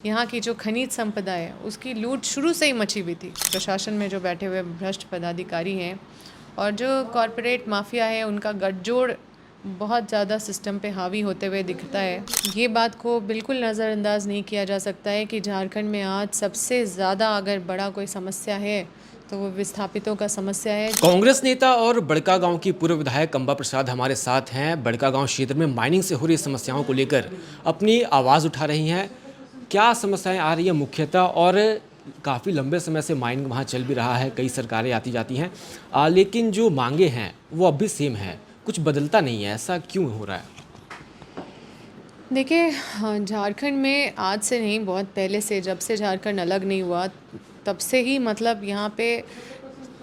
यहाँ की जो खनिज संपदा है उसकी लूट शुरू से ही मची हुई थी। प्रशासन में जो बैठे हुए भ्रष्ट पदाधिकारी हैं और जो कॉरपोरेट माफिया है उनका गठजोड़ बहुत ज़्यादा सिस्टम पे हावी होते हुए दिखता है। ये बात को बिल्कुल नज़रअंदाज नहीं किया जा सकता है कि झारखंड में आज सबसे ज़्यादा अगर बड़ा कोई समस्या है तो वो विस्थापितों का समस्या है। कांग्रेस नेता और बड़कागांव की पूर्व विधायक अंबा प्रसाद हमारे साथ हैं। बड़कागांव क्षेत्र में माइनिंग से हो रही समस्याओं को लेकर अपनी आवाज़ उठा रही हैं। क्या समस्याएं आ रही हैं मुख्यतः, और काफ़ी लंबे समय से माइनिंग वहां चल भी रहा है, कई सरकारें आती जाती हैं, लेकिन जो मांगे हैं वो अब भी सेम है, कुछ बदलता नहीं है। ऐसा क्यों हो रहा है? देखिए, झारखंड में आज से नहीं, बहुत पहले से, जब से झारखंड अलग नहीं हुआ तब से ही मतलब यहाँ पे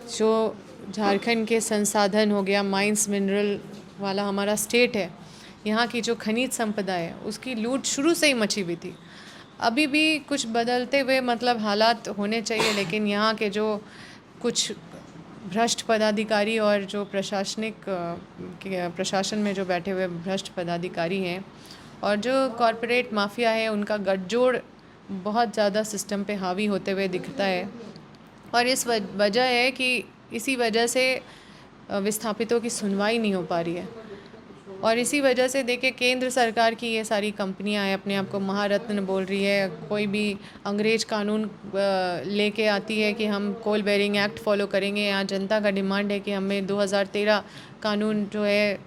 जो झारखंड के संसाधन हो गया, माइंस मिनरल वाला हमारा स्टेट है, यहाँ की जो खनिज संपदा है उसकी लूट शुरू से ही मची हुई थी। अभी भी कुछ बदलते हुए मतलब हालात होने चाहिए, लेकिन यहाँ के जो कुछ भ्रष्ट पदाधिकारी और जो प्रशासन में जो बैठे हुए भ्रष्ट पदाधिकारी हैं और जो कॉरपोरेट माफिया है उनका गठजोड़ बहुत ज़्यादा सिस्टम पे हावी होते हुए दिखता है। और इस वजह है कि इसी वजह से विस्थापितों की सुनवाई नहीं हो पा रही है। और इसी वजह से देखिए, केंद्र सरकार की ये सारी कंपनियां हैं, अपने आप को महारत्न बोल रही है, कोई भी अंग्रेज कानून लेके आती है कि हम कोल बेरिंग एक्ट फॉलो करेंगे। यहाँ जनता का डिमांड है कि हमें 2013 कानून जो है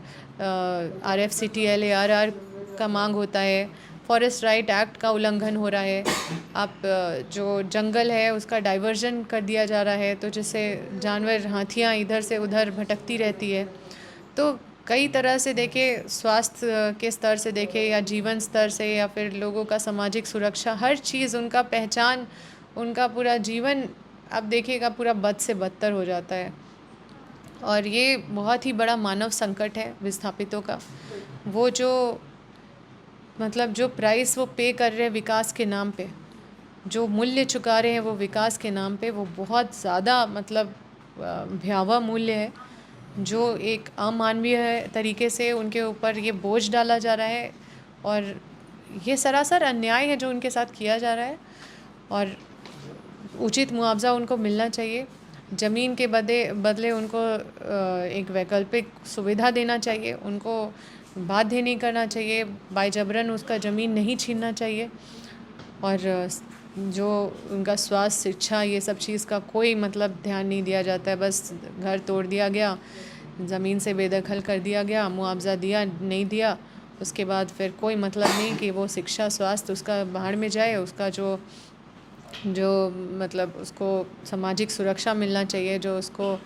RFCTL ARR का मांग होता है। फॉरेस्ट राइट एक्ट का उल्लंघन हो रहा है। आप जो जंगल है उसका डाइवर्जन कर दिया जा रहा है, तो जिससे जानवर, हाथियाँ इधर से उधर भटकती रहती है। तो कई तरह से देखिए, स्वास्थ्य के स्तर से देखें या जीवन स्तर से या फिर लोगों का सामाजिक सुरक्षा, हर चीज़, उनका पहचान, उनका पूरा जीवन आप देखिएगा पूरा बद से बदतर हो जाता है। और ये बहुत ही बड़ा मानव संकट है विस्थापितों का। वो जो मतलब जो प्राइस वो पे कर रहे हैं विकास के नाम पे, जो मूल्य चुका रहे हैं वो विकास के नाम पे, वो बहुत ज़्यादा मतलब भयावह मूल्य है, जो एक अमानवीय तरीके से उनके ऊपर ये बोझ डाला जा रहा है। और ये सरासर अन्याय है जो उनके साथ किया जा रहा है। और उचित मुआवजा उनको मिलना चाहिए। ज़मीन के बदले उनको एक वैकल्पिक सुविधा देना चाहिए। उनको बाध्य नहीं करना चाहिए, बाइजबरन उसका ज़मीन नहीं छीनना चाहिए। और जो उनका स्वास्थ्य, शिक्षा, ये सब चीज़ का कोई मतलब ध्यान नहीं दिया जाता है। बस घर तोड़ दिया गया, ज़मीन से बेदखल कर दिया गया, मुआवजा दिया नहीं दिया, उसके बाद फिर कोई मतलब नहीं कि वो शिक्षा, स्वास्थ्य उसका बाहर में जाए। उसका जो जो मतलब उसको सामाजिक सुरक्षा मिलना चाहिए, जो उसको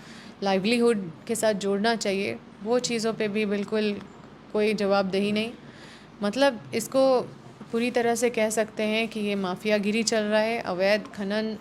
लाइवलीहुड के साथ जोड़ना चाहिए, वो चीज़ों पे भी बिल्कुल कोई जवाबदेही नहीं। मतलब इसको पूरी तरह से कह सकते हैं कि ये माफियागिरी चल रहा है, अवैध खनन,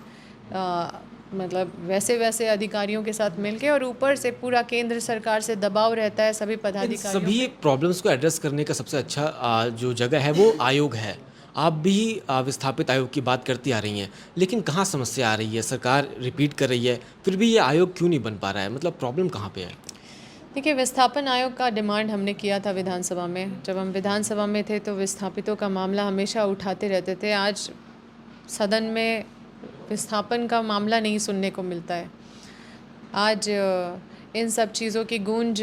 मतलब वैसे वैसे अधिकारियों के साथ मिलके, और ऊपर से पूरा केंद्र सरकार से दबाव रहता है सभी इन पदाधिकारियों सभी पे। प्रॉब्लम्स को एड्रेस करने का सबसे अच्छा जो जगह है वो आयोग है। आप भी विस्थापित आयोग की बात करती आ रही हैं, लेकिन कहाँ समस्या आ रही है? सरकार रिपीट कर रही है, फिर भी ये आयोग क्यों नहीं बन पा रहा है? मतलब प्रॉब्लम कहाँ पे है? देखिए, विस्थापन आयोग का डिमांड हमने किया था विधानसभा में। जब हम विधानसभा में थे तो विस्थापितों का मामला हमेशा उठाते रहते थे। आज सदन में विस्थापन का मामला नहीं सुनने को मिलता है। आज इन सब चीज़ों की गूंज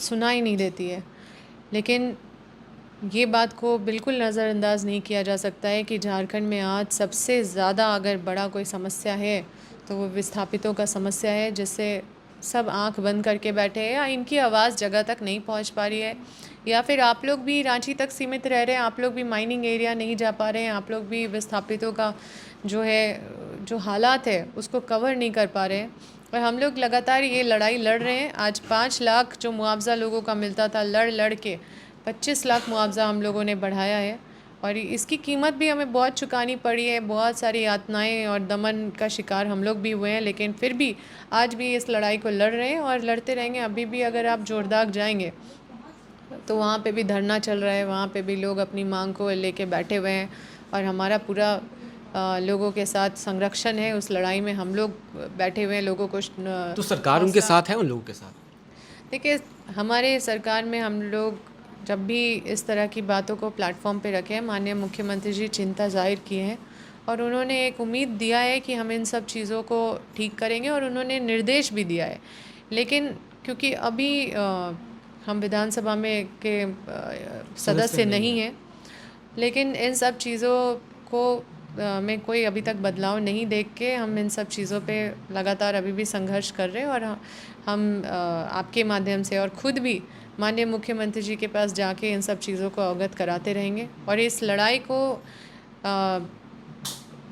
सुनाई नहीं देती है। लेकिन ये बात को बिल्कुल नज़रअंदाज नहीं किया जा सकता है कि झारखंड में आज सबसे ज़्यादा अगर बड़ा कोई समस्या है तो वो विस्थापितों का समस्या है, जिससे सब आंख बंद करके बैठे हैं, या इनकी आवाज़ जगह तक नहीं पहुंच पा रही है, या फिर आप लोग भी रांची तक सीमित रह रहे हैं, आप लोग भी माइनिंग एरिया नहीं जा पा रहे हैं, आप लोग भी विस्थापितों का जो है, जो हालात है उसको कवर नहीं कर पा रहे हैं। और हम लोग लगातार ये लड़ाई लड़ रहे हैं। आज 5 लाख जो मुआवजा लोगों का मिलता था, लड़ लड़ के 25 लाख मुआवजा हम लोगों ने बढ़ाया है। और इसकी कीमत भी हमें बहुत चुकानी पड़ी है, बहुत सारी यातनाएं और दमन का शिकार हम लोग भी हुए हैं, लेकिन फिर भी आज भी इस लड़ाई को लड़ रहे हैं और लड़ते रहेंगे। अभी भी अगर आप जोरदाग जाएंगे तो वहाँ पे भी धरना चल रहा है, वहाँ पे भी लोग अपनी मांग को लेके बैठे हुए हैं, और हमारा पूरा लोगों के साथ संरक्षण है। उस लड़ाई में हम लोग बैठे हुए हैं, लोगों को तो सरकार उनके हौसला। साथ है, उन लोगों के साथ? देखिए, हमारे सरकार में हम लोग जब भी इस तरह की बातों को प्लेटफॉर्म पे रखे हैं, माननीय मुख्यमंत्री जी चिंता जाहिर किए हैं, और उन्होंने एक उम्मीद दिया है कि हम इन सब चीज़ों को ठीक करेंगे, और उन्होंने निर्देश भी दिया है। लेकिन क्योंकि अभी हम विधानसभा में के सदस्य नहीं हैं, लेकिन इन सब चीज़ों को में कोई अभी तक बदलाव नहीं देख के हम इन सब चीज़ों पे लगातार अभी भी संघर्ष कर रहे हैं। और हम आपके माध्यम से और ख़ुद भी माननीय मुख्यमंत्री जी के पास जाके इन सब चीज़ों को अवगत कराते रहेंगे, और इस लड़ाई को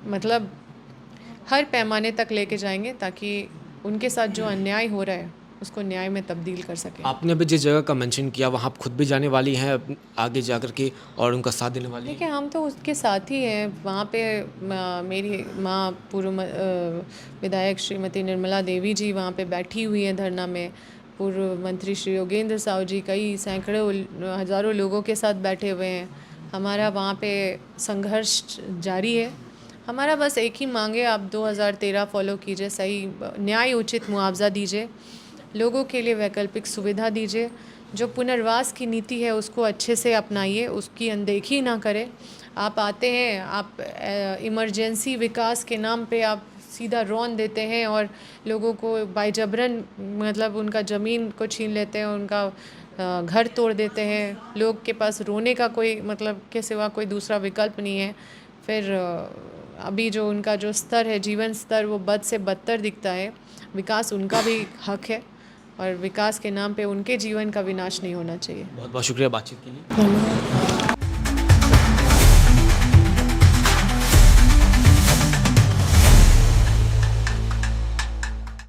मतलब हर पैमाने तक लेके जाएंगे, ताकि उनके साथ जो अन्याय हो रहा है उसको न्याय में तब्दील कर सकें। आपने अभी जिस जगह का मेंशन किया वहाँ आप खुद भी जाने वाली हैं आगे जाकर के और उनका साथ देने वाली हैं? देखिए, हम तो उसके साथ ही हैं। वहाँ पे मेरी माँ पूर्व विधायक श्रीमती निर्मला देवी जी वहाँ पे बैठी हुई हैं धरना में। पूर्व मंत्री श्री योगेंद्र साहू जी कई सैकड़ों हज़ारों लोगों के साथ बैठे हुए हैं। हमारा वहाँ पे संघर्ष जारी है। हमारा बस एक ही मांग है, आप 2013 फॉलो कीजिए, सही न्याय उचित मुआवजा दीजिए, लोगों के लिए वैकल्पिक सुविधा दीजिए, जो पुनर्वास की नीति है उसको अच्छे से अपनाइए, उसकी अनदेखी ना करें। आप आते हैं, आप इमरजेंसी विकास के नाम पे आप सीधा रौन देते हैं और लोगों को बाइजबरन मतलब उनका ज़मीन को छीन लेते हैं, उनका घर तोड़ देते हैं। लोग के पास रोने का कोई मतलब के सिवा कोई दूसरा विकल्प नहीं है। फिर अभी जो उनका जो स्तर है, जीवन स्तर, वो बद से बदतर दिखता है। विकास उनका भी हक है, और विकास के नाम पे उनके जीवन का विनाश नहीं होना चाहिए। बहुत बहुत शुक्रिया बातचीत के लिए। धन्यवाद।